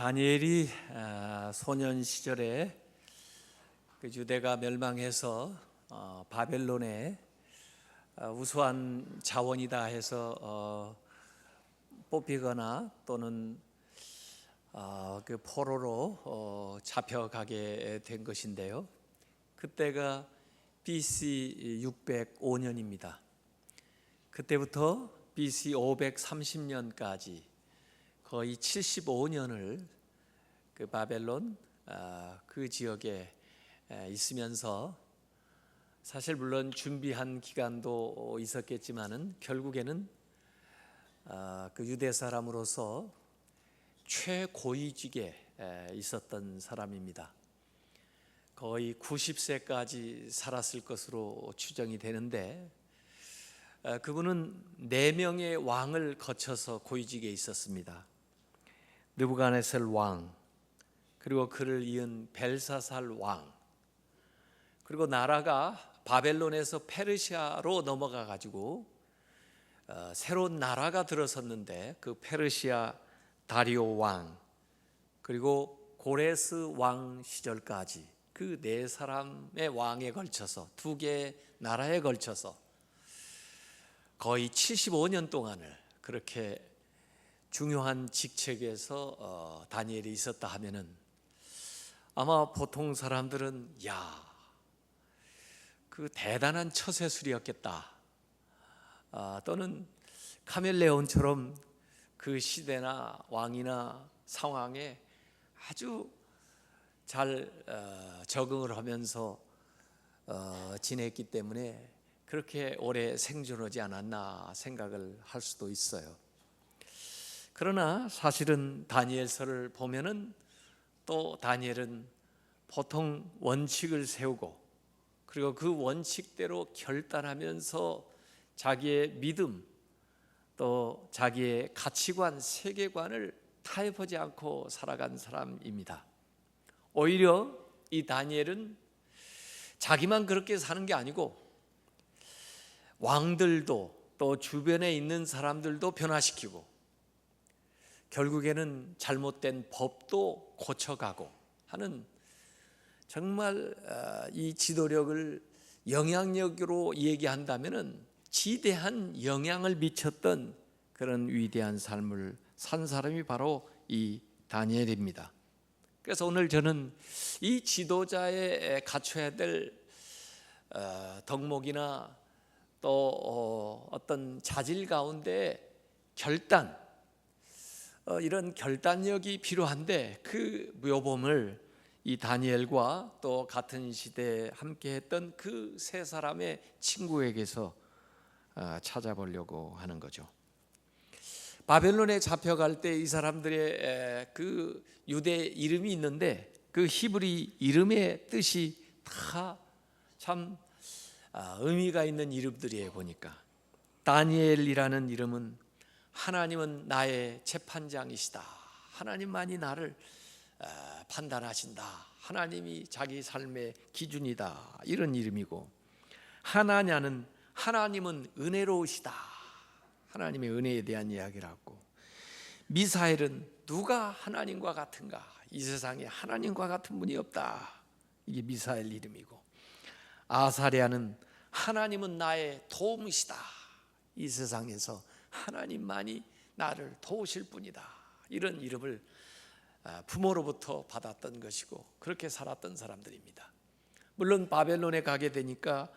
다니엘이 소년 시절에 그 유대가 멸망해서 바벨론에 우수한 자원이다 해서 뽑히거나 또는 그 포로로 잡혀가게 된 것인데요. 그때가 BC 605년입니다. 그때부터 BC 530년까지 거의 75년을 그 바벨론 그 지역에 있으면서 사실 물론 준비한 기간도 있었겠지만은 결국에는 그 유대 사람으로서 최고위직에 있었던 사람입니다. 거의 90세까지 살았을 것으로 추정이 되는데 그분은 4명의 왕을 거쳐서 고위직에 있었습니다. 느부갓네살 왕, 그리고 그를 이은 벨사살 왕, 그리고 나라가 바벨론에서 페르시아로 넘어가 가지고 새로운 나라가 들어섰는데 그 페르시아 다리오 왕, 그리고 고레스 왕 시절까지 그 4사람의 왕에 걸쳐서 2개의 나라에 걸쳐서 거의 75년 동안을 그렇게 중요한 직책에서 다니엘이 있었다 하면은 아마 보통 사람들은 그 대단한 처세술이었겠다, 또는 카멜레온처럼 그 시대나 왕이나 상황에 아주 잘 적응을 하면서 지냈기 때문에 그렇게 오래 생존하지 않았나 생각을 할 수도 있어요. 그러나 사실은 다니엘서를 보면은 또 다니엘은 보통 원칙을 세우고 그리고 그 원칙대로 결단하면서 자기의 믿음 또 자기의 가치관, 세계관을 타협하지 않고 살아간 사람입니다. 오히려 이 다니엘은 자기만 그렇게 사는 게 아니고 왕들도 또 주변에 있는 사람들도 변화시키고 결국에는 잘못된 법도 고쳐가고 하는 정말 이 지도력을 영향력으로 얘기한다면은 지대한 영향을 미쳤던 그런 위대한 삶을 산 사람이 바로 이 다니엘입니다. 그래서 오늘 저는 이 지도자의 갖춰야 될 덕목이나 또 어떤 자질 가운데 결단, 이런 결단력이 필요한데 그 묘범을 이 다니엘과 또 같은 시대에 함께했던 그 3사람의 친구에게서 찾아보려고 하는 거죠. 바벨론에 잡혀갈 때 이 사람들의 그 유대 이름이 있는데 그 히브리 이름의 뜻이 다 참 의미가 있는 이름들이에요. 보니까 다니엘이라는 이름은 하나님은 나의 재판장이시다, 하나님만이 나를 판단하신다, 하나님이 자기 삶의 기준이다, 이런 이름이고, 하나냐는 하나님은 은혜로우시다, 하나님의 은혜에 대한 이야기를 하고, 미사엘은 누가 하나님과 같은가, 이 세상에 하나님과 같은 분이 없다, 이게 미사엘 이름이고, 아사랴는 하나님은 나의 도움이시다, 이 세상에서 하나님만이 나를 도우실 분이다, 이런 이름을 부모로부터 받았던 것이고 그렇게 살았던 사람들입니다. 물론 바벨론에 가게 되니까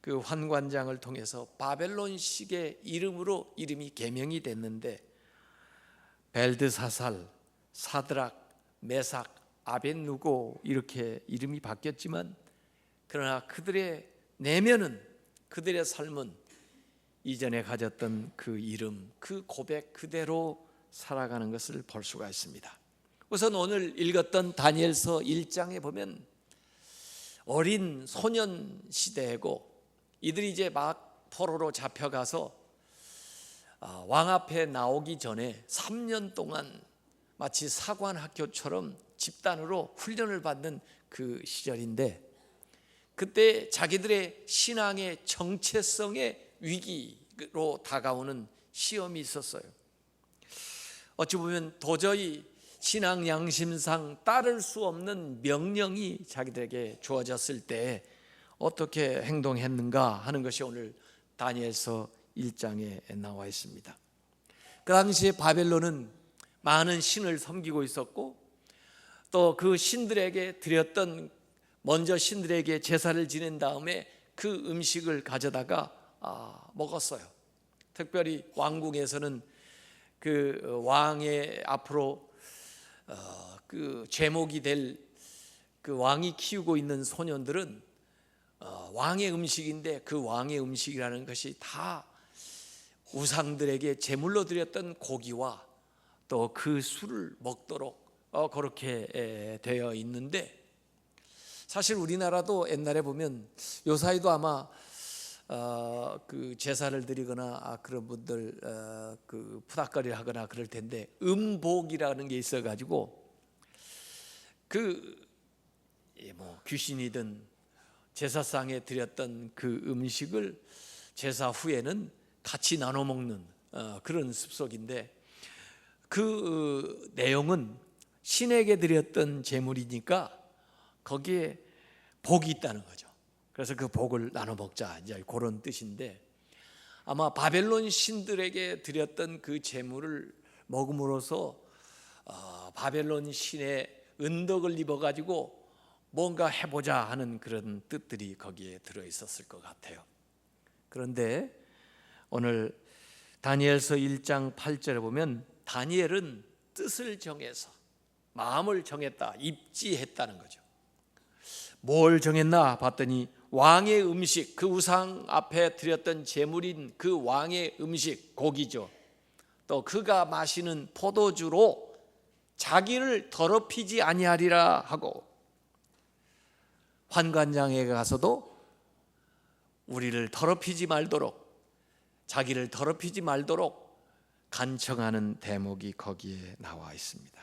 그 환관장을 통해서 바벨론식의 이름으로 이름이 개명이 됐는데 벨드사살, 사드락, 메삭, 아벳누고 이렇게 이름이 바뀌었지만 그러나 그들의 내면은, 그들의 삶은 이전에 가졌던 그 이름, 그 고백 그대로 살아가는 것을 볼 수가 있습니다. 우선 오늘 읽었던 다니엘서 1장에 보면 어린 소년 시대고 이들이 이제 막 포로로 잡혀가서 왕 앞에 나오기 전에 3년 동안 마치 사관학교처럼 집단으로 훈련을 받는 그 시절인데 그때 자기들의 신앙의 정체성의 위기로 다가오는 시험이 있었어요. 어찌 보면 도저히 신앙 양심상 따를 수 없는 명령이 자기들에게 주어졌을 때 어떻게 행동했는가 하는 것이 오늘 다니엘서 1장에 나와 있습니다. 그 당시에 바벨론은 많은 신을 섬기고 있었고 또 그 신들에게 드렸던 먼저 신들에게 제사를 지낸 다음에 그 음식을 가져다가 먹었어요. 특별히 왕궁에서는 그 왕의 앞으로 그 제목이 될 그 왕이 키우고 있는 소년들은 왕의 음식인데 그 왕의 음식이라는 것이 다 우상들에게 제물로 드렸던 고기와 또 그 술을 먹도록 그렇게 되어 있는데, 사실 우리나라도 옛날에 보면 요사이도 아마 그 제사를 드리거나 그런 분들 그 푸닥거리를 하거나 그럴 텐데 음복이라는 게 있어가지고 그 뭐 귀신이든 제사상에 드렸던 그 음식을 제사 후에는 같이 나눠 먹는 그런 습속인데, 그 내용은 신에게 드렸던 제물이니까 거기에 복이 있다는 거죠. 그래서 그 복을 나눠 먹자, 이제 그런 뜻인데, 아마 바벨론 신들에게 드렸던 그 제물을 먹음으로써 바벨론 신의 은덕을 입어가지고 뭔가 해보자 하는 그런 뜻들이 거기에 들어 있었을 것 같아요. 그런데 오늘 다니엘서 1장 8절에 보면 다니엘은 뜻을 정해서 마음을 정했다, 입지했다는 거죠. 뭘 정했나 봤더니 왕의 음식, 그 우상 앞에 드렸던 제물인 그 왕의 음식, 고기죠. 또 그가 마시는 포도주로 자기를 더럽히지 아니하리라 하고, 환관장에 가서도 우리를 더럽히지 말도록, 자기를 더럽히지 말도록 간청하는 대목이 거기에 나와 있습니다.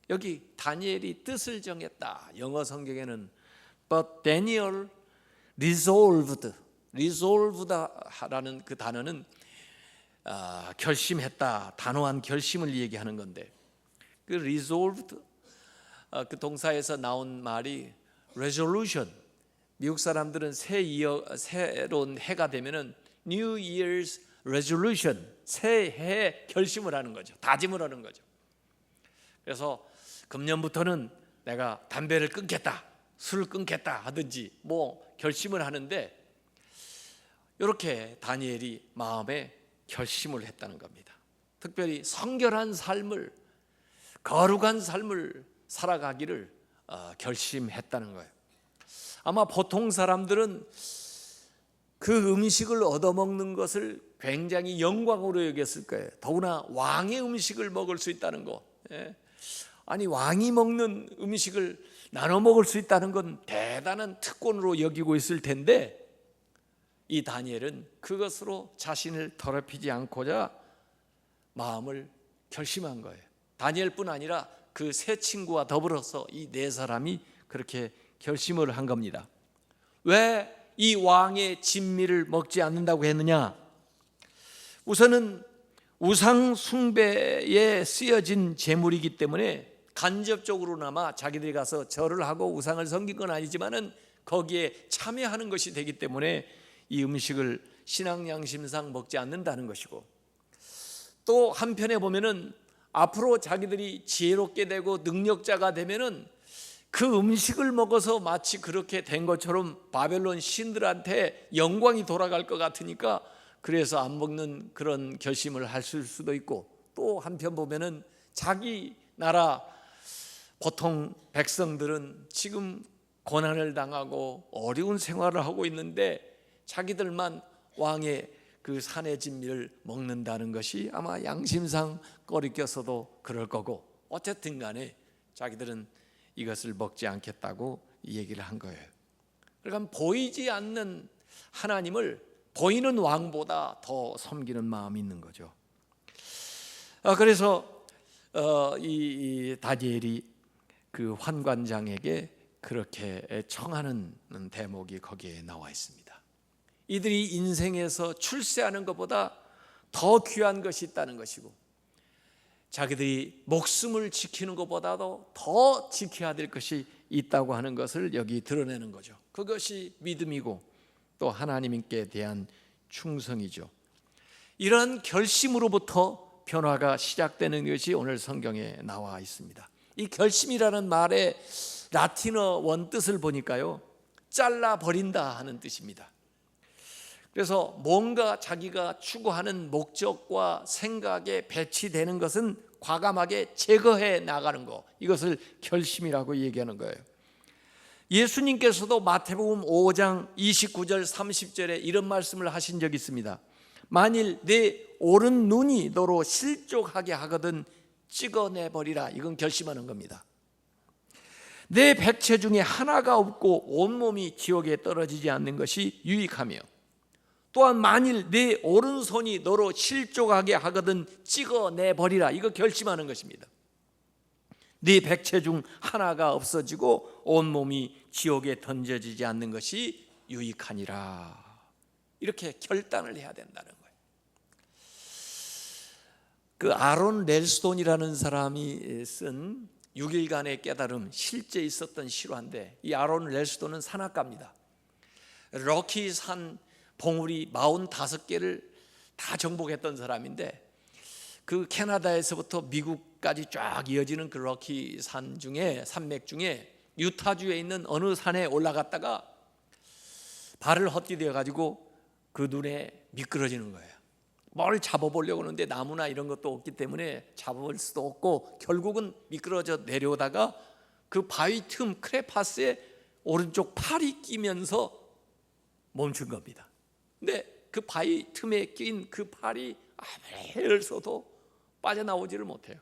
여기 다니엘이 뜻을 정했다, 영어 성경에는 But Daniel resolved라는 그 단어는 결심했다, 단호한 결심을 얘기하는 건데, 그 resolved 그 동사에서 나온 말이 resolution. 미국 사람들은 새로운 해가 되면은 New Year's resolution, 새해 결심을 하는 거죠. 다짐을 하는 거죠. 그래서 금년부터는 내가 담배를 끊겠다, 술을 끊겠다 하든지 뭐 결심을 하는데, 이렇게 다니엘이 마음에 결심을 했다는 겁니다. 특별히 성결한 삶을, 거룩한 삶을 살아가기를 결심했다는 거예요. 아마 보통 사람들은 그 음식을 얻어먹는 것을 굉장히 영광으로 여겼을 거예요. 더구나 왕의 음식을 먹을 수 있다는 거, 아니 왕이 먹는 음식을 나눠 먹을 수 있다는 건 대단한 특권으로 여기고 있을 텐데, 이 다니엘은 그것으로 자신을 더럽히지 않고자 마음을 결심한 거예요. 다니엘뿐 아니라 그 세 친구와 더불어서 이 네 사람이 그렇게 결심을 한 겁니다. 왜 이 왕의 진미를 먹지 않는다고 했느냐? 우선은 우상 숭배에 쓰여진 제물이기 때문에 간접적으로나마 자기들이 가서 절을 하고 우상을 섬긴 건 아니지만은 거기에 참여하는 것이 되기 때문에 이 음식을 신앙 양심상 먹지 않는다는 것이고, 또 한편에 보면은 앞으로 자기들이 지혜롭게 되고 능력자가 되면은 그 음식을 먹어서 마치 그렇게 된 것처럼 바벨론 신들한테 영광이 돌아갈 것 같으니까 그래서 안 먹는 그런 결심을 할 수도 있고, 또 한편 보면은 자기 나라 보통 백성들은 지금 고난을 당하고 어려운 생활을 하고 있는데 자기들만 왕의 그 산의 진미를 먹는다는 것이 아마 양심상 꺼리껴서도 그럴 거고, 어쨌든 간에 자기들은 이것을 먹지 않겠다고 얘기를 한 거예요. 그러니까 보이지 않는 하나님을 보이는 왕보다 더 섬기는 마음이 있는 거죠. 그래서 이 다니엘이 그 환관장에게 그렇게 청하는 대목이 거기에 나와 있습니다. 이들이 인생에서 출세하는 것보다 더 귀한 것이 있다는 것이고, 자기들이 목숨을 지키는 것보다도 더 지켜야 될 것이 있다고 하는 것을 여기 드러내는 거죠. 그것이 믿음이고 또 하나님께 대한 충성이죠. 이런 결심으로부터 변화가 시작되는 것이 오늘 성경에 나와 있습니다. 이 결심이라는 말의 라틴어 원뜻을 보니까요, 잘라버린다 하는 뜻입니다. 그래서 뭔가 자기가 추구하는 목적과 생각에 배치되는 것은 과감하게 제거해 나가는 것, 이것을 결심이라고 얘기하는 거예요. 예수님께서도 마태복음 5장 29절 30절에 이런 말씀을 하신 적이 있습니다. 만일 내 오른 눈이 너로 실족하게 하거든 찍어내버리라. 이건 결심하는 겁니다. 내 백체 중에 하나가 없고 온몸이 지옥에 떨어지지 않는 것이 유익하며, 또한 만일 내 오른손이 너로 실족하게 하거든 찍어내버리라. 이거 결심하는 것입니다. 네 백체 중 하나가 없어지고 온몸이 지옥에 던져지지 않는 것이 유익하니라. 이렇게 결단을 해야 된다는 거예요. 그 아론 렐스톤이라는 사람이 쓴 6일간의 깨달음, 실제 있었던 실화인데, 이 아론 렐스톤은 산악가입니다. 럭키 산 봉우리 45개를 다 정복했던 사람인데, 그 캐나다에서부터 미국까지 쫙 이어지는 그 럭키 산 중에, 산맥 중에 유타주에 있는 어느 산에 올라갔다가 발을 헛디뎌 가지고 그 눈에 미끄러지는 거예요. 뭘 잡아보려고 하는데 나무나 이런 것도 없기 때문에 잡을 수도 없고, 결국은 미끄러져 내려오다가 그 바위 틈 크레파스에 오른쪽 팔이 끼면서 멈춘 겁니다. 근데 그 바위 틈에 낀 그 팔이 아무리 애를 써도 빠져나오지를 못해요.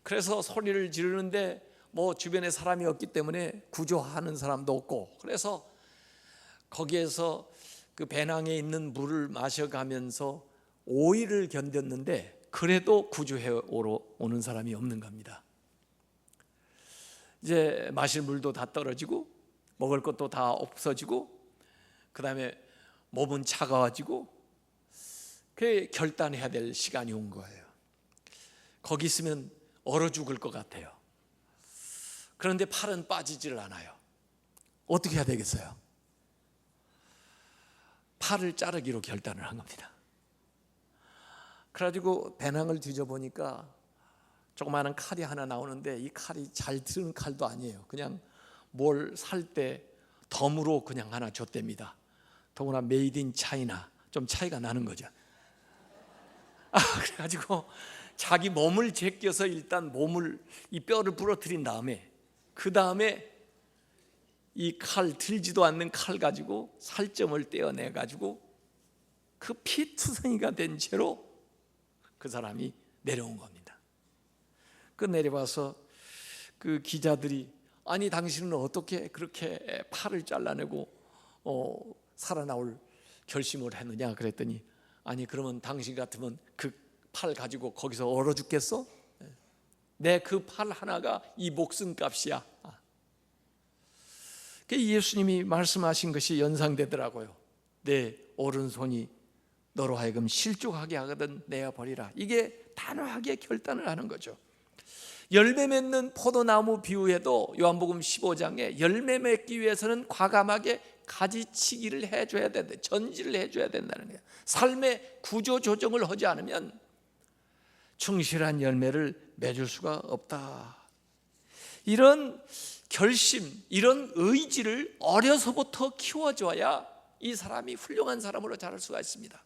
그래서 소리를 지르는데 뭐 주변에 사람이 없기 때문에 구조하는 사람도 없고, 그래서 거기에서 그 배낭에 있는 물을 마셔가면서 5일을 견뎠는데 그래도 구조해 오는 사람이 없는 겁니다. 이제 마실 물도 다 떨어지고 먹을 것도 다 없어지고, 그 다음에 몸은 차가워지고, 그 결단해야 될 시간이 온 거예요. 거기 있으면 얼어 죽을 것 같아요. 그런데 팔은 빠지지를 않아요. 어떻게 해야 되겠어요? 팔을 자르기로 결단을 한 겁니다. 그래가지고 배낭을 뒤져보니까 조그마한 칼이 하나 나오는데, 이 칼이 잘 드는 칼도 아니에요. 그냥 뭘 살 때 덤으로 그냥 하나 줬답니다. 더구나 메이드 인 차이나, 좀 차이가 나는 거죠. 그래가지고 자기 몸을 제껴서 일단 이 뼈를 부러뜨린 다음에, 그 다음에 이 칼, 들지도 않는 칼 가지고 살점을 떼어내 가지고 그 피투성이가 된 채로 그 사람이 내려온 겁니다. 그 내려와서 그 기자들이, 아니 당신은 어떻게 그렇게 팔을 잘라내고 살아나올 결심을 했느냐 그랬더니, 아니 그러면 당신 같으면 그 팔 가지고 거기서 얼어 죽겠어? 내 그 팔 하나가 이 목숨값이야. 예수님이 말씀하신 것이 연상되더라고요. 내 오른손이 너로 하여금 실족하게 하거든 내어버리라. 이게 단호하게 결단을 하는 거죠. 열매 맺는 포도나무 비유에도 요한복음 15장에 열매 맺기 위해서는 과감하게 가지치기를 해줘야 된다, 전지를 해줘야 된다는 거예요. 삶의 구조 조정을 하지 않으면 충실한 열매를 맺을 수가 없다. 이런 결심, 이런 의지를 어려서부터 키워줘야 이 사람이 훌륭한 사람으로 자랄 수가 있습니다.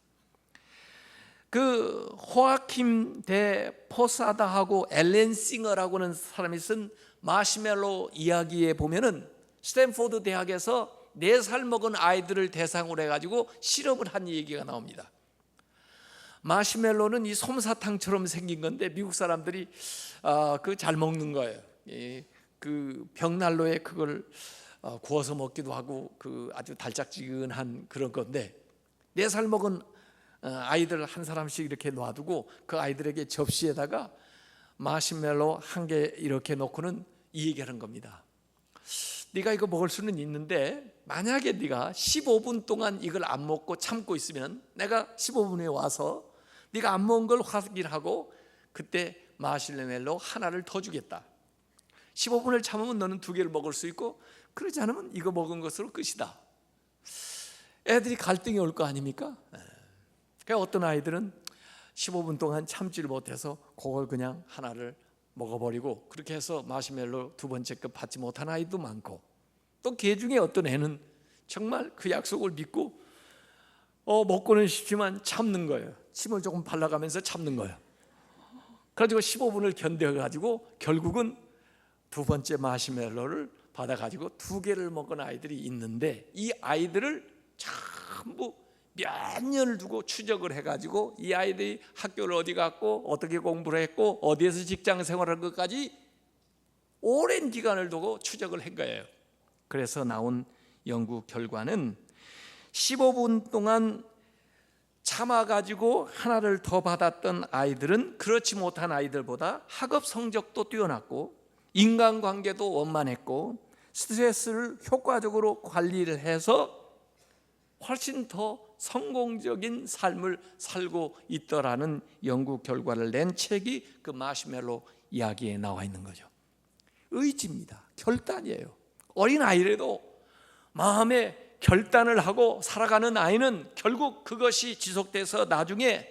그 호아킴 대 포사다하고 앨런 싱어라고 하는 사람이 쓴 마시멜로 이야기에 보면은 스탠포드 대학에서 4살 먹은 아이들을 대상으로 해가지고 실험을 한 얘기가 나옵니다. 마시멜로는 이 솜사탕처럼 생긴 건데 미국 사람들이 그 잘 먹는 거예요. 그 벽난로에 그걸 구워서 먹기도 하고, 그 아주 달짝지근한 그런 건데, 4살 먹은 아이들 한 사람씩 이렇게 놔두고 그 아이들에게 접시에다가 마시멜로 1개 이렇게 놓고는 이 얘기하는 겁니다. 네가 이거 먹을 수는 있는데 만약에 네가 15분 동안 이걸 안 먹고 참고 있으면 내가 15분 후에 와서 네가 안 먹은 걸 확인하고 그때 마시멜로 하나를 더 주겠다. 15분을 참으면 너는 2개를 먹을 수 있고 그러지 않으면 이거 먹은 것으로 끝이다. 애들이 갈등이 올 거 아닙니까? 그러니까 어떤 아이들은 15분 동안 참지를 못해서 그걸 그냥 하나를 먹어버리고 그렇게 해서 마시멜로 2번째 급 받지 못한 아이도 많고, 또 걔 중에 어떤 애는 정말 그 약속을 믿고 먹고는 싶지만 참는 거예요. 침을 조금 발라가면서 참는 거예요. 그래가지고 15분을 견뎌가지고 결국은 2번째 마시멜로를 받아가지고 2개를 먹은 아이들이 있는데, 이 아이들을 전부 몇 년을 두고 추적을 해가지고 이 아이들이 학교를 어디 갔고 어떻게 공부를 했고 어디에서 직장 생활한 것까지 오랜 기간을 두고 추적을 한 거예요. 그래서 나온 연구 결과는 15분 동안 참아가지고 하나를 더 받았던 아이들은 그렇지 못한 아이들보다 학업 성적도 뛰어났고 인간관계도 원만했고 스트레스를 효과적으로 관리를 해서 훨씬 더 성공적인 삶을 살고 있더라는 연구 결과를 낸 책이 그 마시멜로 이야기에 나와 있는 거죠. 의지입니다. 결단이에요. 어린 아이라도 마음에 결단을 하고 살아가는 아이는 결국 그것이 지속돼서 나중에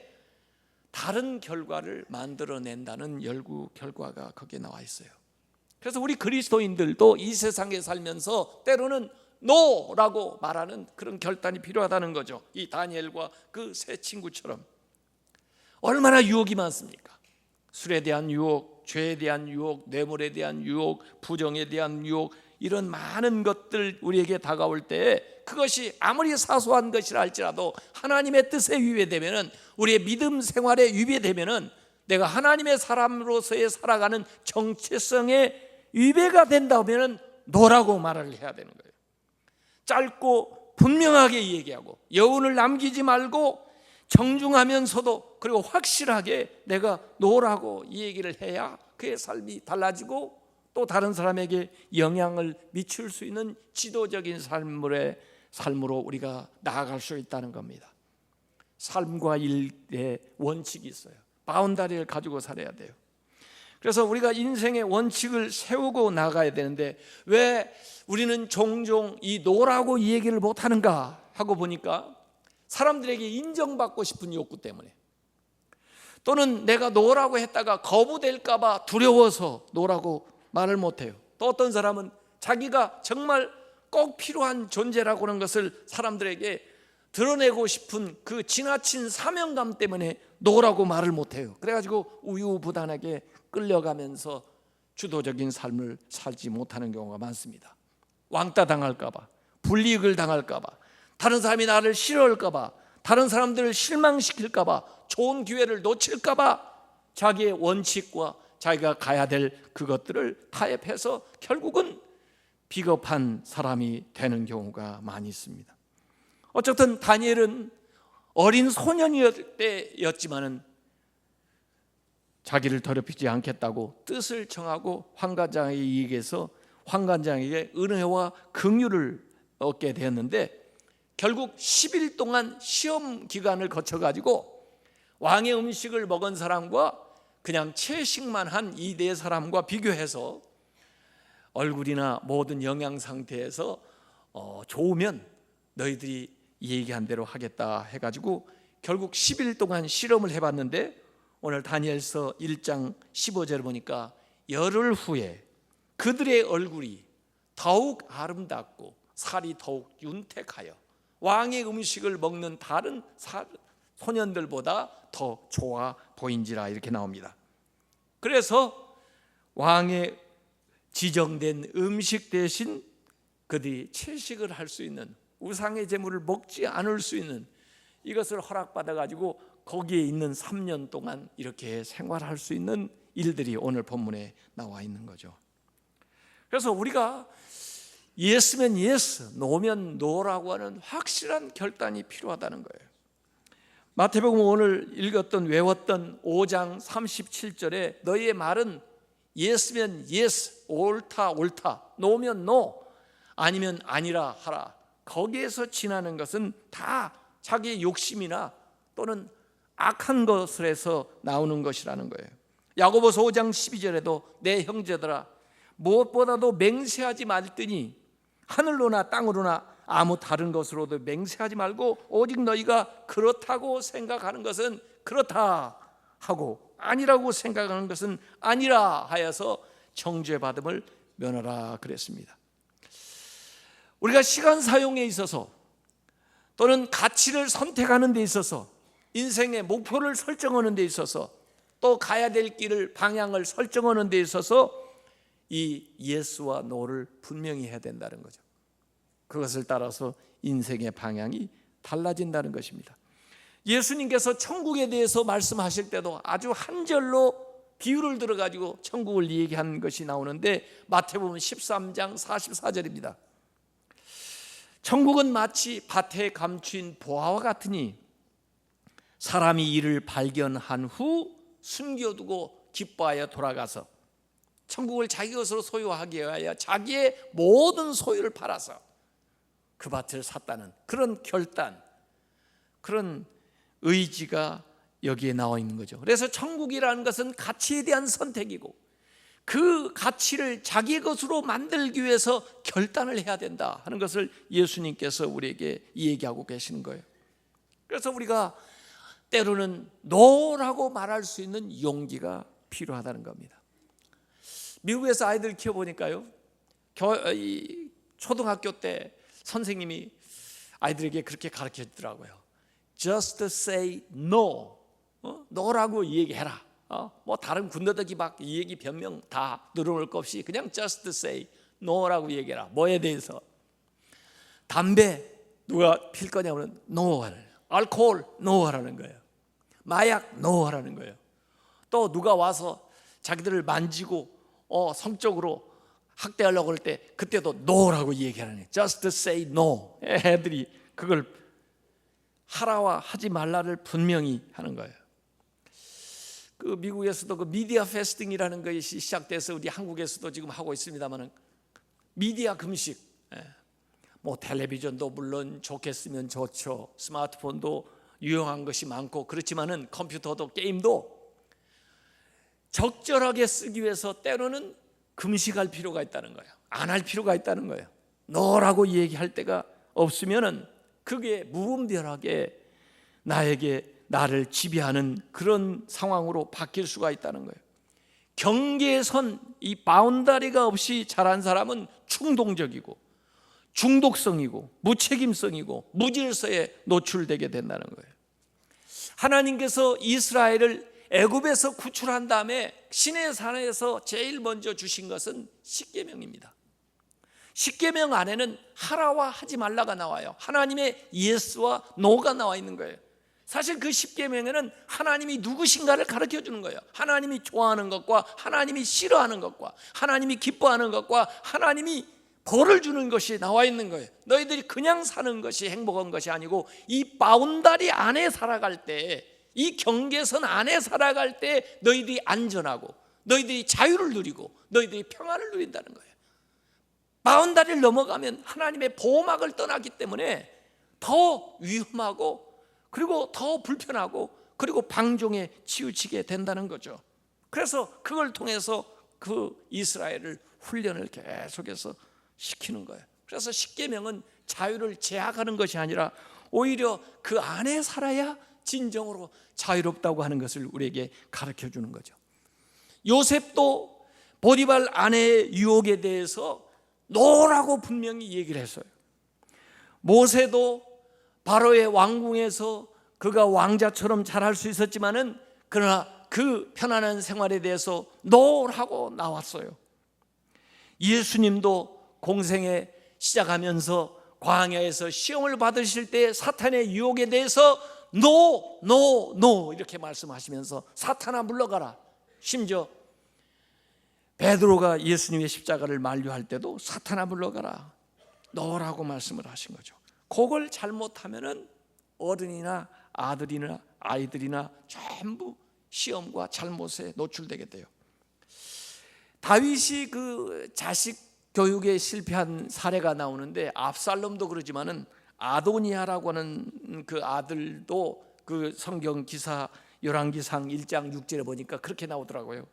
다른 결과를 만들어낸다는 연구 결과가 거기에 나와 있어요. 그래서 우리 그리스도인들도 이 세상에 살면서 때로는 노라고 말하는 그런 결단이 필요하다는 거죠. 이 다니엘과 그 세 친구처럼. 얼마나 유혹이 많습니까? 술에 대한 유혹, 죄에 대한 유혹, 뇌물에 대한 유혹, 부정에 대한 유혹, 이런 많은 것들 우리에게 다가올 때 그것이 아무리 사소한 것이라 할지라도 하나님의 뜻에 위배되면은, 우리의 믿음 생활에 위배되면은 내가 하나님의 사람으로서의 살아가는 정체성에 위배가 된다면은 노라고 말을 해야 되는 거예요. 짧고 분명하게 얘기하고 여운을 남기지 말고 정중하면서도 그리고 확실하게 내가 노라고 이 얘기를 해야 그의 삶이 달라지고 또 다른 사람에게 영향을 미칠 수 있는 지도적인 삶으로 우리가 나아갈 수 있다는 겁니다. 삶과 일의 원칙이 있어요. 바운다리를 가지고 살아야 돼요. 그래서 우리가 인생의 원칙을 세우고 나가야 되는데 왜 우리는 종종 이 노라고 이 얘기를 못하는가 하고 보니까 사람들에게 인정받고 싶은 욕구 때문에, 또는 내가 노라고 했다가 거부될까 봐 두려워서 노라고 말을 못해요. 또 어떤 사람은 자기가 정말 꼭 필요한 존재라고 하는 것을 사람들에게 드러내고 싶은 그 지나친 사명감 때문에 노라고 말을 못해요. 그래가지고 우유부단하게 끌려가면서 주도적인 삶을 살지 못하는 경우가 많습니다. 왕따 당할까 봐, 불이익을 당할까 봐, 다른 사람이 나를 싫어할까 봐, 다른 사람들을 실망시킬까 봐, 좋은 기회를 놓칠까 봐 자기의 원칙과 자기가 가야 될 그것들을 타협해서 결국은 비겁한 사람이 되는 경우가 많이 있습니다. 어쨌든 다니엘은 어린 소년이었을 때였지만은 자기를 더럽히지 않겠다고 뜻을 정하고 환관장에게 은혜와 긍휼을 얻게 되었는데, 결국 10일 동안 시험 기간을 거쳐가지고 왕의 음식을 먹은 사람과 그냥 채식만 한 이 네 사람과 비교해서 얼굴이나 모든 영양 상태에서 좋으면 너희들이 얘기한 대로 하겠다 해가지고 결국 10일 동안 실험을 해봤는데, 오늘 다니엘서 1장 15절을 보니까 열흘 후에 그들의 얼굴이 더욱 아름답고 살이 더욱 윤택하여 왕의 음식을 먹는 다른 소년들보다 더 좋아 보인지라, 이렇게 나옵니다. 그래서 왕의 지정된 음식 대신 그들이 채식을 할 수 있는, 우상의 제물을 먹지 않을 수 있는 이것을 허락받아 가지고 거기에 있는 3년 동안 이렇게 생활할 수 있는 일들이 오늘 본문에 나와 있는 거죠. 그래서 우리가 예스면 예스, 노면 노라고 하는 확실한 결단이 필요하다는 거예요. 마태복음 오늘 읽었던 외웠던 5장 37절에 너희의 말은 예스면 예스, 옳다 옳다, 노면 노, 아니면 아니라 하라. 거기에서 지나는 것은 다 자기의 욕심이나 또는 악한 것을 해서 나오는 것이라는 거예요. 야고보서 5장 12절에도 내 형제들아 무엇보다도 맹세하지 말더니 하늘로나 땅으로나 아무 다른 것으로도 맹세하지 말고 오직 너희가 그렇다고 생각하는 것은 그렇다 하고 아니라고 생각하는 것은 아니라 하여서 정죄받음을 면하라 그랬습니다. 우리가 시간 사용에 있어서 또는 가치를 선택하는 데 있어서 인생의 목표를 설정하는 데 있어서 또 가야 될 길을 방향을 설정하는 데 있어서 이 예스와 노를 분명히 해야 된다는 거죠. 그것을 따라서 인생의 방향이 달라진다는 것입니다. 예수님께서 천국에 대해서 말씀하실 때도 아주 한 절로 비유를 들어가지고 천국을 얘기한 것이 나오는데 마태복음 13장 44절입니다. 천국은 마치 밭에 감춘 보화와 같으니 사람이 이를 발견한 후 숨겨두고 기뻐하여 돌아가서 천국을 자기 것으로 소유하기 위하여 자기의 모든 소유를 팔아서 그 밭을 샀다는 그런 결단, 그런 의지가 여기에 나와 있는 거죠. 그래서 천국이라는 것은 가치에 대한 선택이고 그 가치를 자기의 것으로 만들기 위해서 결단을 해야 된다 하는 것을 예수님께서 우리에게 얘기하고 계시는 거예요. 그래서 우리가 때로는 노라고 말할 수 있는 용기가 필요하다는 겁니다. 미국에서 아이들 키워보니까요, 초등학교 때 선생님이 아이들에게 그렇게 가르쳐 주더라고요. Just say no. no라고 얘기해라. 뭐 다른 군더더기 막 이 얘기 변명 다 늘어놓을 것 없이 그냥 just say no라고 얘기해라. 뭐에 대해서? 담배 누가 필 거냐면 no 하는, 알코올 no 하라는 거예요. 마약 no 하라는 거예요. 또 누가 와서 자기들을 만지고 성적으로 학대하려고 그럴 때 그때도 no라고 얘기하는 거예요. Just say no. 애들이 그걸 하라와 하지 말라를 분명히 하는 거예요. 그 미국에서도 그 미디어 패스팅이라는 것이 시작돼서 우리 한국에서도 지금 하고 있습니다만은 미디어 금식, 뭐 텔레비전도 물론 좋겠으면 좋죠. 스마트폰도 유용한 것이 많고 그렇지만은 컴퓨터도 게임도 적절하게 쓰기 위해서 때로는 금식할 필요가 있다는 거예요. 안 할 필요가 있다는 거예요. 너라고 얘기할 때가 없으면은 그게 무분별하게 나를 지배하는 그런 상황으로 바뀔 수가 있다는 거예요. 경계선, 이 바운다리가 없이 자란 사람은 충동적이고 중독성이고 무책임성이고 무질서에 노출되게 된다는 거예요. 하나님께서 이스라엘을 애굽에서 구출한 다음에 시내산에서 제일 먼저 주신 것은 십계명입니다. 십계명 안에는 하라와 하지 말라가 나와요. 하나님의 예스와 노가 나와 있는 거예요. 사실 그 십계명에는 하나님이 누구신가를 가르쳐 주는 거예요. 하나님이 좋아하는 것과 하나님이 싫어하는 것과 하나님이 기뻐하는 것과 하나님이 벌을 주는 것이 나와 있는 거예요. 너희들이 그냥 사는 것이 행복한 것이 아니고 이 바운다리 안에 살아갈 때, 이 경계선 안에 살아갈 때 너희들이 안전하고 너희들이 자유를 누리고 너희들이 평안을 누린다는 거예요. 바운다리를 넘어가면 하나님의 보호막을 떠나기 때문에 더 위험하고 그리고 더 불편하고 그리고 방종에 치우치게 된다는 거죠. 그래서 그걸 통해서 그 이스라엘을 훈련을 계속해서 시키는 거예요. 그래서 십계명은 자유를 제약하는 것이 아니라 오히려 그 안에 살아야 진정으로 자유롭다고 하는 것을 우리에게 가르쳐 주는 거죠. 요셉도 보디발 아내의 유혹에 대해서 노라고 분명히 얘기를 했어요. 모세도 바로의 왕궁에서 그가 왕자처럼 자랄 수 있었지만은 그러나 그 편안한 생활에 대해서 노라고 나왔어요. 예수님도 공생에 시작하면서 광야에서 시험을 받으실 때 사탄의 유혹에 대해서 노 이렇게 말씀하시면서 사탄아 물러가라. 심지어 베드로가 예수님의 십자가를 만류할 때도 사탄아 물러가라 노라고 말씀을 하신 거죠. 그걸 잘못하면은 어른이나 아들이나 아이들이나 전부 시험과 잘못에 노출되게 돼요. 다윗이 그 자식 교육에 실패한 사례가 나오는데 압살롬도 그러지만은 아도니아라고 하는 그 아들도 그 성경 기사 열왕기상 1장 6절에 보니까 그렇게 나오더라고요.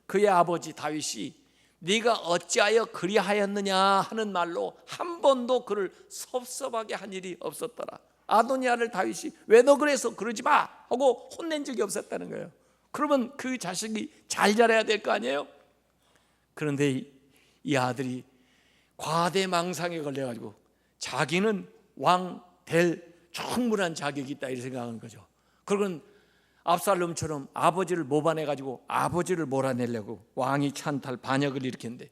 그의 아버지 다윗이 네가 어찌하여 그리하였느냐 하는 말로 한 번도 그를 섭섭하게 한 일이 없었더라. 아도니아를 다윗이 왜 너 그래서 그러지 마 하고 혼낸 적이 없었다는 거예요. 그러면 그 자식이 잘 자라야 될 거 아니에요? 그런데 이 아들이 과대망상에 걸려가지고 자기는 왕 될 충분한 자격이 있다 이렇게 생각하는 거죠. 그러고는 압살롬처럼 아버지를 모반해가지고 아버지를 몰아내려고 왕위 찬탈 반역을 일으켰는데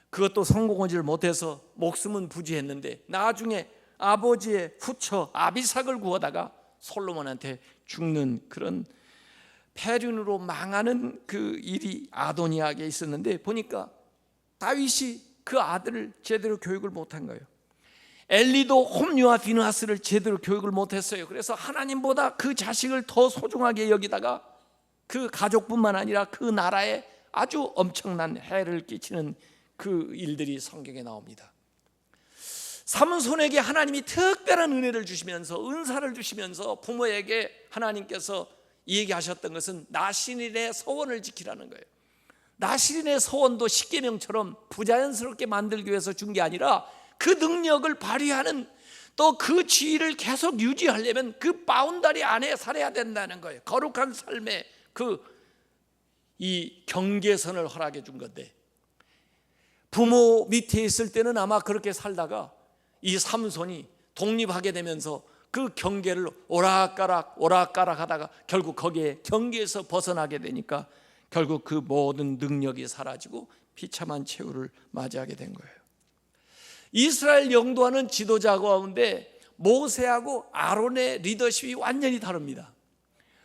그것도 성공하지 못해서 목숨은 부지했는데 나중에 아버지의 후처 아비삭을 구하다가 솔로몬한테 죽는 그런 폐륜으로 망하는 그 일이 아도니아에게 있었는데 보니까 다윗이 그 아들을 제대로 교육을 못한 거예요. 엘리도 홈리와 비느하스를 제대로 교육을 못했어요. 그래서 하나님보다 그 자식을 더 소중하게 여기다가 그 가족뿐만 아니라 그 나라에 아주 엄청난 해를 끼치는 그 일들이 성경에 나옵니다. 삼손에게 하나님이 특별한 은혜를 주시면서 은사를 주시면서 부모에게 하나님께서 얘기하셨던 것은 나신인의 서원을 지키라는 거예요. 나신인의 서원도 십계명처럼 부자연스럽게 만들기 위해서 준 게 아니라 그 능력을 발휘하는 또 그 지위를 계속 유지하려면 그 바운다리 안에 살아야 된다는 거예요. 거룩한 삶의 이 경계선을 허락해 준 건데 부모 밑에 있을 때는 아마 그렇게 살다가 이 삼손이 독립하게 되면서 그 경계를 오락가락 하다가 결국 거기에 경계에서 벗어나게 되니까 결국 그 모든 능력이 사라지고 비참한 최후를 맞이하게 된 거예요. 이스라엘 영도하는 지도자 가운데 모세하고 아론의 리더십이 완전히 다릅니다.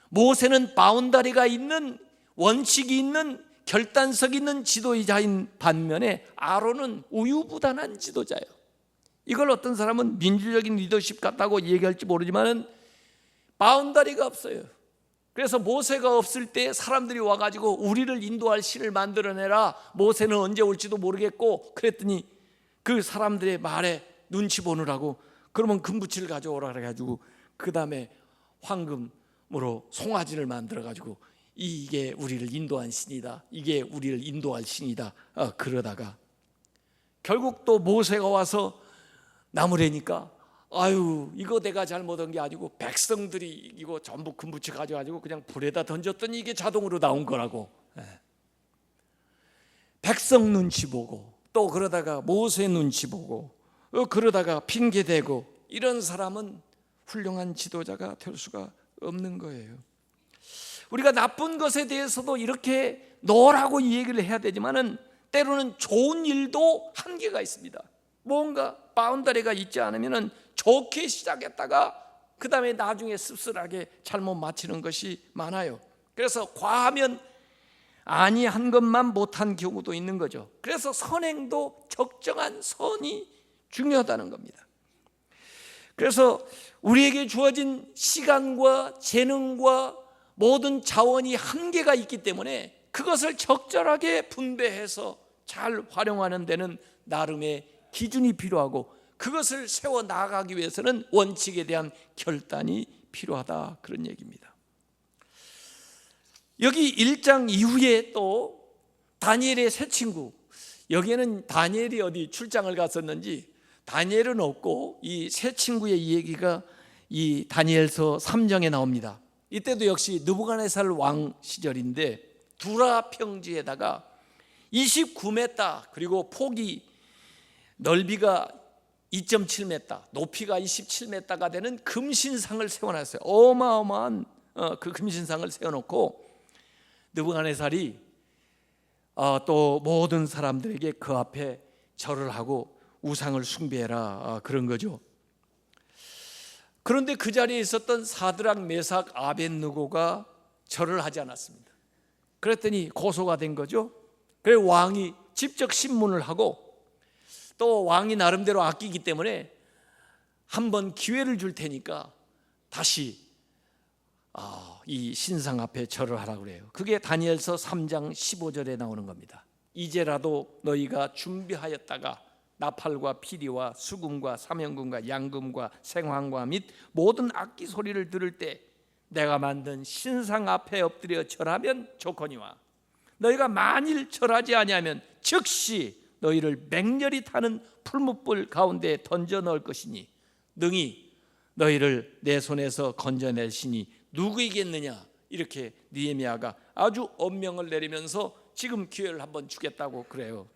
모세는 바운다리가 있는 원칙이 있는 결단력 있는 지도자인 반면에 아론은 우유부단한 지도자예요. 이걸 어떤 사람은 민주적인 리더십 같다고 얘기할지 모르지만 바운다리가 없어요. 그래서 모세가 없을 때 사람들이 와가지고 우리를 인도할 신을 만들어내라. 모세는 언제 올지도 모르겠고 그랬더니 그 사람들의 말에 눈치 보느라고 그러면 금붙이를 가져오라 그래가지고 그 다음에 황금으로 송아지를 만들어가지고 이게 우리를 인도한 신이다, 이게 우리를 인도할 신이다 그러다가 결국 또 모세가 와서 나무래니까 아유 이거 내가 잘못한 게 아니고 백성들이 이거 전부 금붙이 가져가지고 그냥 불에다 던졌더니 이게 자동으로 나온 거라고. 백성 눈치 보고 또 그러다가 모세 눈치 보고 그러다가 핑계대고 이런 사람은 훌륭한 지도자가 될 수가 없는 거예요. 우리가 나쁜 것에 대해서도 이렇게 너라고 얘기를 해야 되지만은 때로는 좋은 일도 한계가 있습니다. 뭔가 바운더리가 있지 않으면은 좋게 시작했다가 그 다음에 나중에 씁쓸하게 잘못 마치는 것이 많아요. 그래서 과하면 아니한 것만 못한 경우도 있는 거죠. 그래서 선행도 적정한 선이 중요하다는 겁니다. 그래서 우리에게 주어진 시간과 재능과 모든 자원이 한계가 있기 때문에 그것을 적절하게 분배해서 잘 활용하는 데는 나름의 기준이 필요하고 그것을 세워 나가기 위해서는 원칙에 대한 결단이 필요하다 그런 얘기입니다. 여기 1장 이후에 또 다니엘의 세 친구, 여기에는 다니엘이 어디 출장을 갔었는지 다니엘은 없고 이 세 친구의 얘기가 이 다니엘서 3장에 나옵니다. 이때도 역시 느부갓네살 왕 시절인데 두라 평지에다가 29m 그리고 폭이 넓이가 2.7m 높이가 27m가 되는 금신상을 세워놨어요. 어마어마한 그 금신상을 세워놓고 느부갓네살이 또 모든 사람들에게 그 앞에 절을 하고 우상을 숭배해라 그런 거죠. 그런데 그 자리에 있었던 사드락 메삭 아벳느고가 절을 하지 않았습니다. 그랬더니 고소가 된 거죠. 그래서 왕이 직접 신문을 하고 또 왕이 나름대로 아끼기 때문에 한번 기회를 줄 테니까 다시 이 신상 앞에 절을 하라고 그래요. 그게 다니엘서 3장 15절에 나오는 겁니다. 이제라도 너희가 준비하였다가 나팔과 피리와 수금과 사명금과 양금과 생황과 및 모든 악기 소리를 들을 때 내가 만든 신상 앞에 엎드려 절하면 좋거니와 너희가 만일 절하지 아니하면 즉시 너희를 맹렬히 타는 풀무불 가운데 던져 넣을 것이니 능히 너희를 내 손에서 건져내시니 누구이겠느냐. 이렇게 느헤미야가 아주 엄명을 내리면서 지금 기회를 한번 주겠다고 그래요.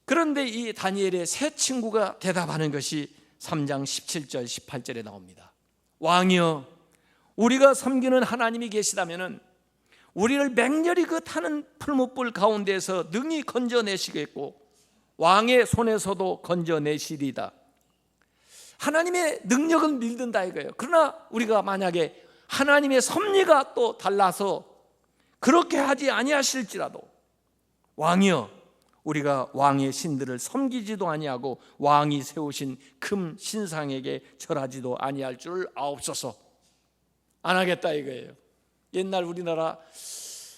그런데 이 다니엘의 세 친구가 대답하는 것이 3장 17절 18절에 나옵니다. 왕이여, 우리가 섬기는 하나님이 계시다면 우리를 맹렬히 그 타는 풀무불 가운데서 능히 건져내시겠고 왕의 손에서도 건져내시리다. 하나님의 능력은 믿는다 이거예요. 그러나 우리가 만약에 하나님의 섭리가 또 달라서 그렇게 하지 아니하실지라도 왕이여, 우리가 왕의 신들을 섬기지도 아니하고 왕이 세우신 금 신상에게 절하지도 아니할 줄 아옵소서. 안 하겠다 이거예요. 옛날 우리나라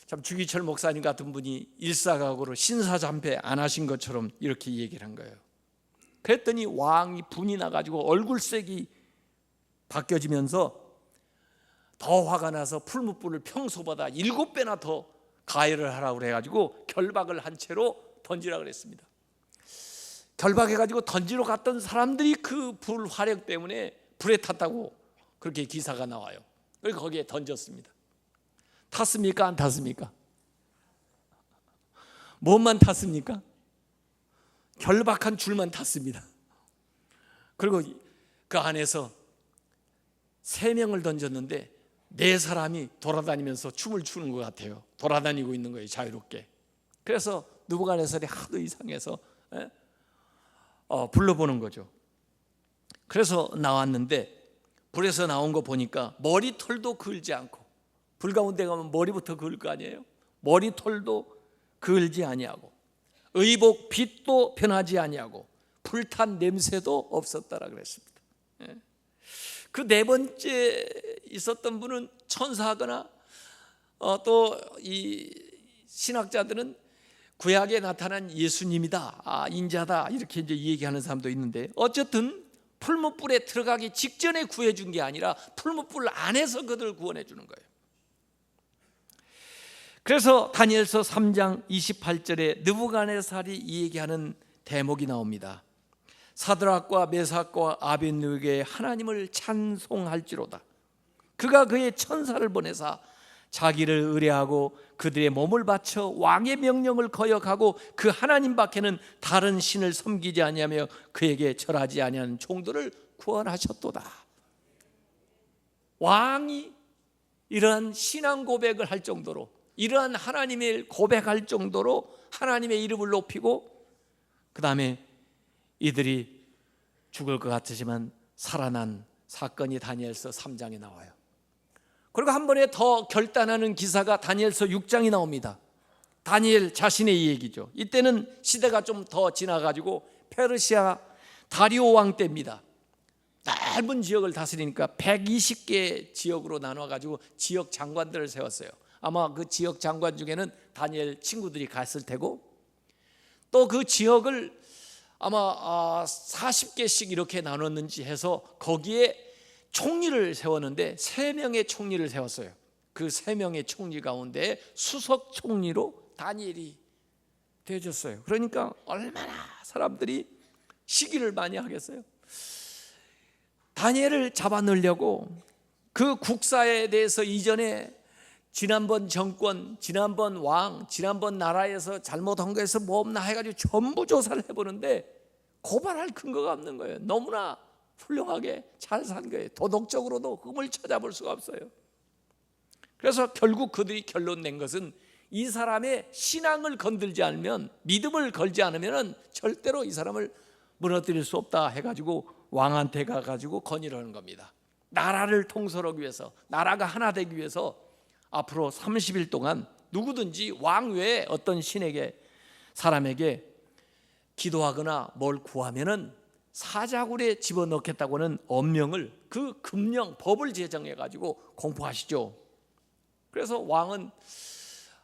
참 주기철 목사님 같은 분이 일사각오로 신사참배 안 하신 것처럼 이렇게 얘기를 한 거예요. 그랬더니 왕이 분이 나가지고 얼굴색이 바뀌어지면서 더 화가 나서 풀무불을 평소보다 7배나 더 가열을 하라고 그래가지고 결박을 한 채로 던지라 그랬습니다. 결박해가지고 던지러 갔던 사람들이 그 불 화력 때문에 불에 탔다고 그렇게 기사가 나와요. 그래서 거기에 던졌습니다. 탔습니까? 안 탔습니까? 뭐만 탔습니까? 결박한 줄만 탔습니다. 그리고 그 안에서 3명을 던졌는데 4사람이 돌아다니면서 춤을 추는 것 같아요. 돌아다니고 있는 거예요, 자유롭게. 그래서 느부갓네살이 하도 이상해서 불러보는 거죠. 그래서 나왔는데 불에서 나온 거 보니까 머리털도 그을지 않고, 불 가운데 가면 머리부터 그을 거 아니에요. 머리털도 그을지 아니하고 의복 빛도 변하지 아니하고 불탄 냄새도 없었다라 그랬습니다. 그 4번째 있었던 분은 천사거나 또 이 신학자들은 구약에 나타난 예수님이다, 인자다, 이렇게 이제 얘기하는 사람도 있는데, 어쨌든 풀무불에 들어가기 직전에 구해준 게 아니라 풀무불 안에서 그들을 구원해 주는 거예요. 그래서 다니엘서 3장 28절에 느부갓네살이 이 얘기하는 대목이 나옵니다. 사드락과 메삭과 아벳느고의 하나님을 찬송할지로다. 그가 그의 천사를 보내사 자기를 의뢰하고 그들의 몸을 바쳐 왕의 명령을 거역하고 그 하나님 밖에는 다른 신을 섬기지 아니하며 그에게 절하지 아니하는 종들을 구원하셨도다. 왕이 이러한 신앙 고백을 할 정도로, 이러한 하나님을 고백할 정도로 하나님의 이름을 높이고, 그 다음에 이들이 죽을 것 같으지만 살아난 사건이 다니엘서 3장에 나와요. 그리고 한 번에 더 결단하는 기사가 다니엘서 6장이 나옵니다. 다니엘 자신의 얘기죠. 이때는 시대가 좀 더 지나가지고 페르시아 다리오 왕 때입니다. 넓은 지역을 다스리니까 120개 지역으로 나눠가지고 지역 장관들을 세웠어요. 아마 그 지역 장관 중에는 다니엘 친구들이 갔을 테고, 또 그 지역을 아마 40개씩 이렇게 나눴는지 해서 거기에 총리를 세웠는데 3명의 총리를 세웠어요. 그 3명의 총리 가운데 수석 총리로 다니엘이 되어졌어요. 그러니까 얼마나 사람들이 시기를 많이 하겠어요. 다니엘을 잡아넣으려고 그 국사에 대해서 이전에 지난번 정권, 지난번 왕, 지난번 나라에서 잘못한 거에서 뭐 없나 해가지고 전부 조사를 해보는데 고발할 근거가 없는 거예요. 너무나 훌륭하게 잘 산 거예요. 도덕적으로도 흠을 찾아볼 수가 없어요. 그래서 결국 그들이 결론 낸 것은 이 사람의 신앙을 건들지 않으면, 믿음을 걸지 않으면 절대로 이 사람을 무너뜨릴 수 없다 해가지고 왕한테 가가지고 건의를 하는 겁니다. 나라를 통솔하기 위해서, 나라가 하나 되기 위해서 앞으로 30일 동안 누구든지 왕 외에 어떤 신에게, 사람에게 기도하거나 뭘 구하면은 사자굴에 집어넣겠다고는 엄명을, 그 금령, 법을 제정해 가지고 공포하시죠. 그래서 왕은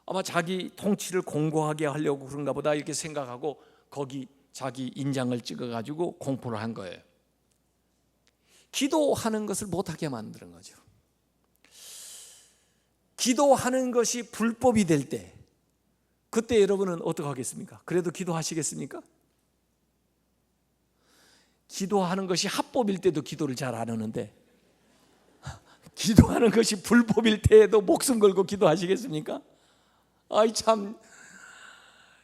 아마 자기 통치를 공고하게 하려고 그런가 보다 이렇게 생각하고 거기 자기 인장을 찍어 가지고 공포를 한 거예요. 기도하는 것을 못하게 만드는 거죠. 기도하는 것이 불법이 될 때, 그때 여러분은 어떻게 하겠습니까? 그래도 기도하시겠습니까? 기도하는 것이 합법일 때도 기도를 잘 안 하는데, 기도하는 것이 불법일 때에도 목숨 걸고 기도하시겠습니까? 아이 참,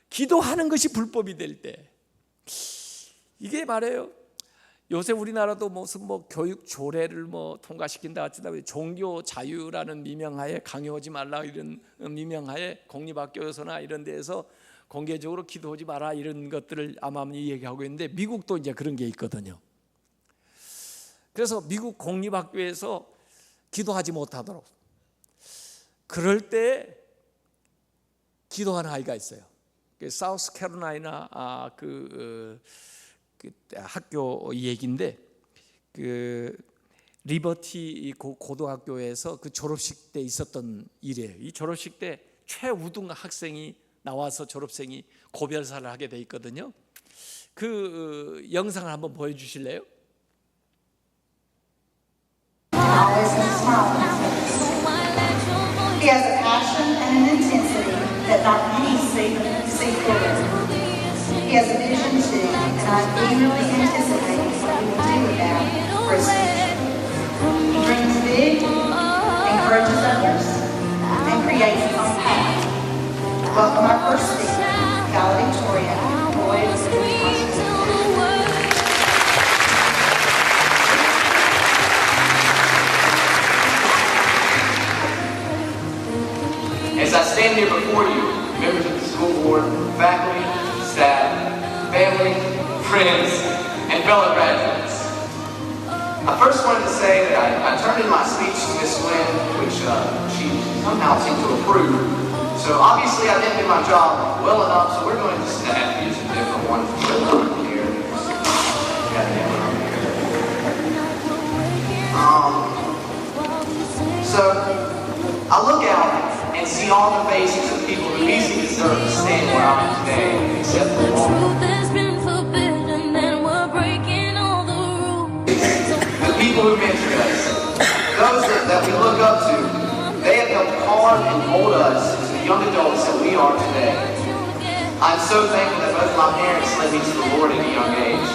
기도하는 것이 불법이 될 때, 이게 말이에요. 요새 우리나라도 무슨 교육 조례를 통과시킨다 어쩌다 종교 자유라는 미명하에, 강요하지 말라 이런 미명하에 공립학교에서나 이런 데에서 공개적으로 기도하지 마라 이런 것들을 아마 얘기하고 있는데, 미국도 이제 그런 게 있거든요. 그래서 미국 공립학교에서 기도하지 못하도록, 그럴 때 기도하는 아이가 있어요. 사우스캐롤라이나 그 학교 얘기인데, 그 리버티 고등학교에서 그 졸업식 때 있었던 일이에요. 이 졸업식 때 최우등 학생이 나와서 졸업생이 고별사를 하게 돼 있거든요. 그 영상을 한번 보여주실래요? He has a passion and an intensity that not many see clearly. He has a vision too, and I'm eagerly anticipating what he will do with that for his future. He dreams big, encourages others, and creates his own path. Welcome our first speaker, valedictorian, Boyd Wisconsin. As I stand here before you, members of the school board, faculty, staff, family, friends, and fellow graduates, I first wanted to say that I turned in my speech to Miss Lynn, which she somehow seemed to approve. So obviously I didn't do my job well enough, so we're going to have to use a different one here. So I look out and see all the faces of people who easily deserve to stand where I am today, except for one. The people who mentor us, those that we look up to, they have helped form and mold us into the young adults that we are today. I'm so thankful that both my parents led me to the Lord at a young age.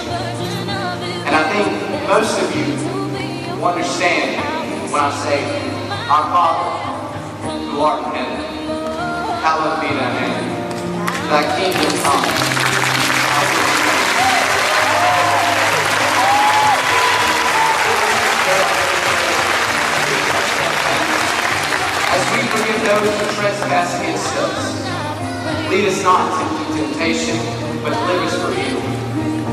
And I think most of you will understand when I say, Our Father, who art in heaven, hallowed be thy name. Thy kingdom come. As we forgive those who trespass against us, lead us not into temptation, but deliver us from evil.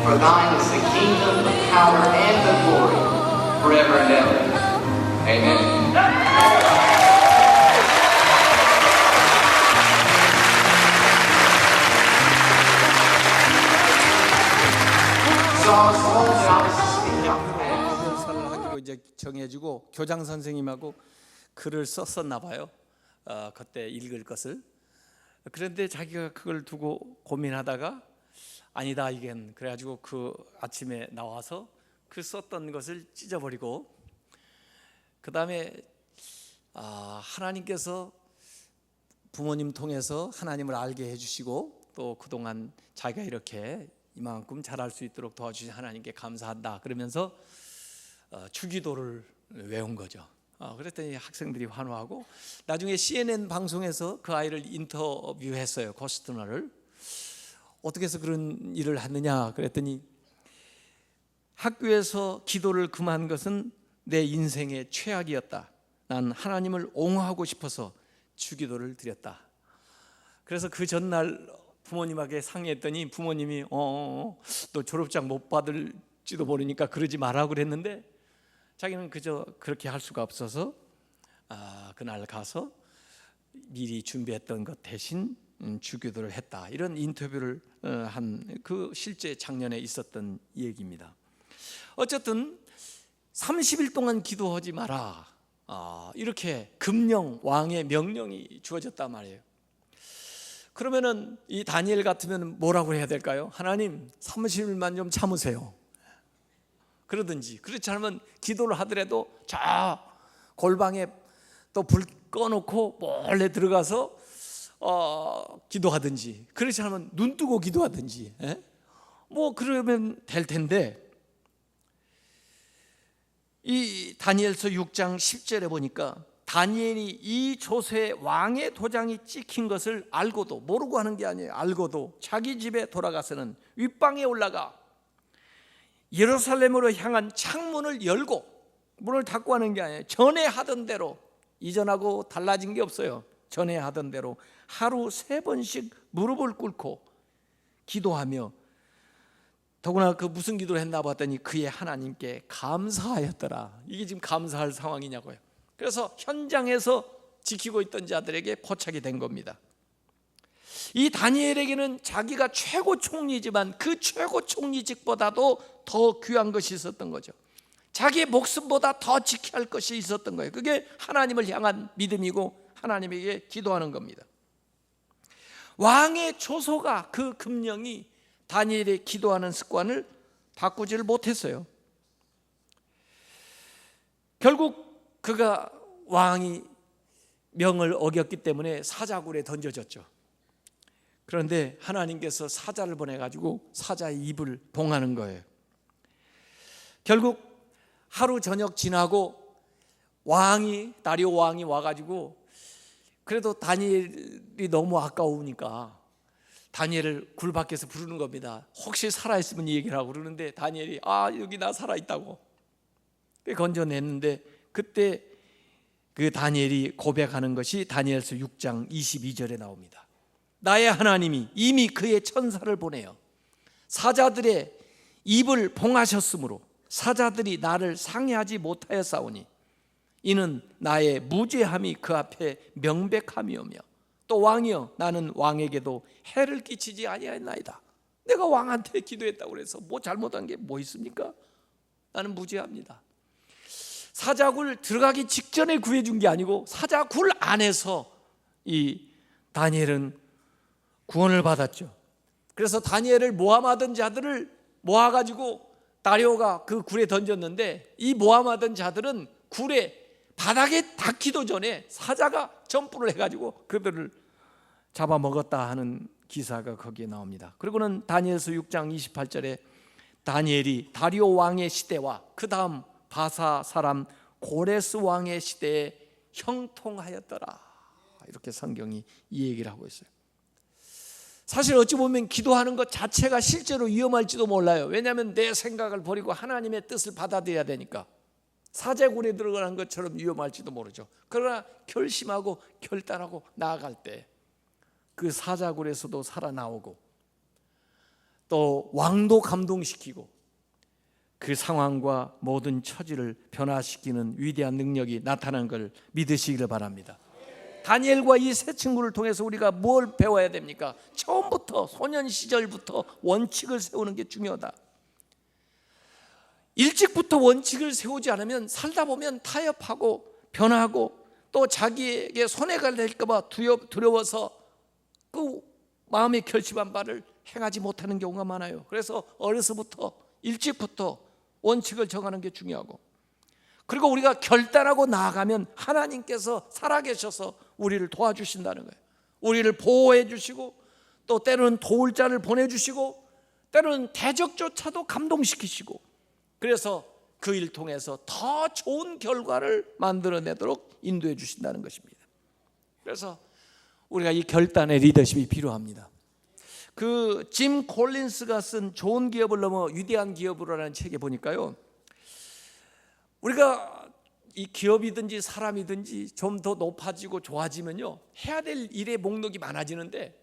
For thine is the kingdom, the power, and the glory, forever and ever. Amen. 고별사를 하기로 이제 정해지고 교장 선생님하고 글을 썼었나 봐요. 그때 읽을 것을. 그런데 자기가 그걸 두고 고민하다가 아니다 이겐 그래가지고 그 아침에 나와서 그 썼던 것을 찢어버리고, 그 다음에 하나님께서 부모님 통해서 하나님을 알게 해주시고 또 그동안 자기가 이렇게 이만큼 잘할 수 있도록 도와주신 하나님께 감사한다 그러면서 주기도를 외운 거죠. 그랬더니 학생들이 환호하고, 나중에 CNN 방송에서 그 아이를 인터뷰했어요. 코스트너를. 어떻게 해서 그런 일을 했느냐 그랬더니, 학교에서 기도를 금한 것은 내 인생의 최악이었다. 난 하나님을 옹호하고 싶어서 주기도를 드렸다. 그래서 그 전날 부모님에게 상의했더니 부모님이 너 졸업장 못 받을지도 모르니까 그러지 마라 그랬는데, 자기는 그저 그렇게 할 수가 없어서 그날 가서 미리 준비했던 것 대신 주기도를 했다. 이런 인터뷰를 한 그 실제 작년에 있었던 얘기입니다. 어쨌든 30일 동안 기도하지 마라, 이렇게 금령, 왕의 명령이 주어졌단 말이에요. 그러면은 이 다니엘 같으면 뭐라고 해야 될까요? 하나님 30일만 좀 참으세요. 그러든지, 그렇지 않으면 기도를 하더라도 저 골방에 또 불 꺼놓고 몰래 들어가서 기도하든지, 그렇지 않으면 눈 뜨고 기도하든지, 뭐 그러면 될 텐데, 이 다니엘서 6장 10절에 보니까 다니엘이 이 조서에 왕의 도장이 찍힌 것을 알고도, 모르고 하는 게 아니에요, 알고도 자기 집에 돌아가서는 윗방에 올라가 예루살렘으로 향한 창문을 열고, 문을 닫고 하는 게 아니에요, 전에 하던 대로, 이전하고 달라진 게 없어요. 전에 하던 대로 하루 3번씩 무릎을 꿇고 기도하며, 더구나 그 무슨 기도를 했나 봤더니 그의 하나님께 감사하였더라. 이게 지금 감사할 상황이냐고요. 그래서 현장에서 지키고 있던 자들에게 포착이 된 겁니다. 이 다니엘에게는 자기가 최고 총리지만 그 최고 총리직보다도 더 귀한 것이 있었던 거죠. 자기의 목숨보다 더 지켜야 할 것이 있었던 거예요. 그게 하나님을 향한 믿음이고 하나님에게 기도하는 겁니다. 왕의 조소가, 그 금령이 다니엘의 기도하는 습관을 바꾸지를 못했어요. 결국 그가, 왕이 명을 어겼기 때문에 사자굴에 던져졌죠. 그런데 하나님께서 사자를 보내가지고 사자의 입을 봉하는 거예요. 결국 하루 저녁 지나고 다리오 왕이 와가지고, 그래도 다니엘이 너무 아까우니까 다니엘을 굴 밖에서 부르는 겁니다. 혹시 살아있으면 얘기를 하고, 그러는데 다니엘이 여기 나 살아있다고 건져냈는데, 그때 그 다니엘이 고백하는 것이 다니엘서 6장 22절에 나옵니다. 나의 하나님이 이미 그의 천사를 보내어 사자들의 입을 봉하셨으므로 사자들이 나를 상해하지 못하였사오니 이는 나의 무죄함이 그 앞에 명백함이오며, 또 왕이여 나는 왕에게도 해를 끼치지 아니하였나이다. 내가 왕한테 기도했다고 그래서 뭐 잘못한 게 뭐 있습니까? 나는 무죄합니다. 사자굴 들어가기 직전에 구해준 게 아니고 사자굴 안에서 이 다니엘은 구원을 받았죠. 그래서 다니엘을 모함하던 자들을 모아가지고 다리오가 그 굴에 던졌는데, 이 모함하던 자들은 굴에 바닥에 닿기도 전에 사자가 점프를 해가지고 그들을 잡아먹었다 하는 기사가 거기에 나옵니다. 그리고는 다니엘서 6장 28절에 다니엘이 다리오 왕의 시대와 그 다음 바사 사람 고레스 왕의 시대에 형통하였더라, 이렇게 성경이 이 얘기를 하고 있어요. 사실 어찌 보면 기도하는 것 자체가 실제로 위험할지도 몰라요. 왜냐하면 내 생각을 버리고 하나님의 뜻을 받아들여야 되니까. 사제굴에 들어가는 것처럼 위험할지도 모르죠. 그러나 결심하고 결단하고 나아갈 때 그 사자굴에서도 살아나오고, 또 왕도 감동시키고 그 상황과 모든 처지를 변화시키는 위대한 능력이 나타난 걸 믿으시기를 바랍니다. 다니엘과 이 세 친구를 통해서 우리가 뭘 배워야 됩니까? 처음부터, 소년 시절부터 원칙을 세우는 게 중요하다. 일찍부터 원칙을 세우지 않으면 살다 보면 타협하고 변하고, 또 자기에게 손해가 될까 봐 두려워서 그 마음에 결심한 바를 행하지 못하는 경우가 많아요. 그래서 어려서부터, 일찍부터 원칙을 정하는 게 중요하고, 그리고 우리가 결단하고 나아가면 하나님께서 살아계셔서 우리를 도와주신다는 거예요. 우리를 보호해 주시고, 또 때로는 도울 자를 보내주시고, 때로는 대적조차도 감동시키시고, 그래서 그 일 통해서 더 좋은 결과를 만들어내도록 인도해 주신다는 것입니다. 그래서 우리가 이 결단의 리더십이 필요합니다. 그 짐 콜린스가 쓴 좋은 기업을 넘어 위대한 기업으로라는 책에 보니까요, 우리가 이 기업이든지 사람이든지 좀 더 높아지고 좋아지면요, 해야 될 일의 목록이 많아지는데,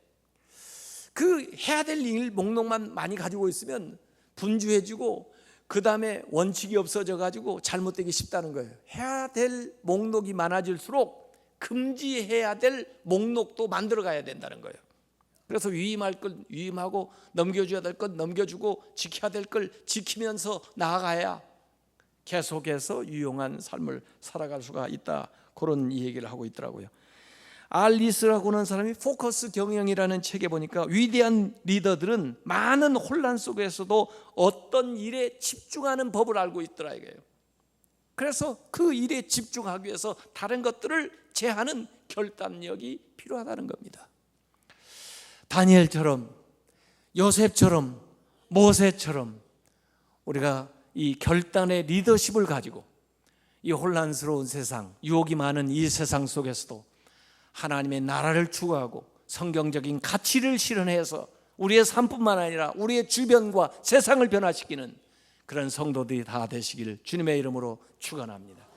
그 해야 될 일 목록만 많이 가지고 있으면 분주해지고, 그 다음에 원칙이 없어져 가지고 잘못되기 쉽다는 거예요. 해야 될 목록이 많아질수록 금지해야 될 목록도 만들어 가야 된다는 거예요. 그래서 위임할 걸 위임하고, 넘겨줘야 될 건 넘겨주고, 지켜야 될 걸 지키면서 나아가야 계속해서 유용한 삶을 살아갈 수가 있다, 그런 얘기를 하고 있더라고요. 알리스라고 하는 사람이 포커스 경영이라는 책에 보니까 위대한 리더들은 많은 혼란 속에서도 어떤 일에 집중하는 법을 알고 있더라 이거예요. 그래서 그 일에 집중하기 위해서 다른 것들을 제하는 결단력이 필요하다는 겁니다. 다니엘처럼, 요셉처럼, 모세처럼 우리가 이 결단의 리더십을 가지고 이 혼란스러운 세상, 유혹이 많은 이 세상 속에서도 하나님의 나라를 추구하고 성경적인 가치를 실현해서 우리의 삶뿐만 아니라 우리의 주변과 세상을 변화시키는 그런 성도들이 다 되시기를 주님의 이름으로 축원합니다.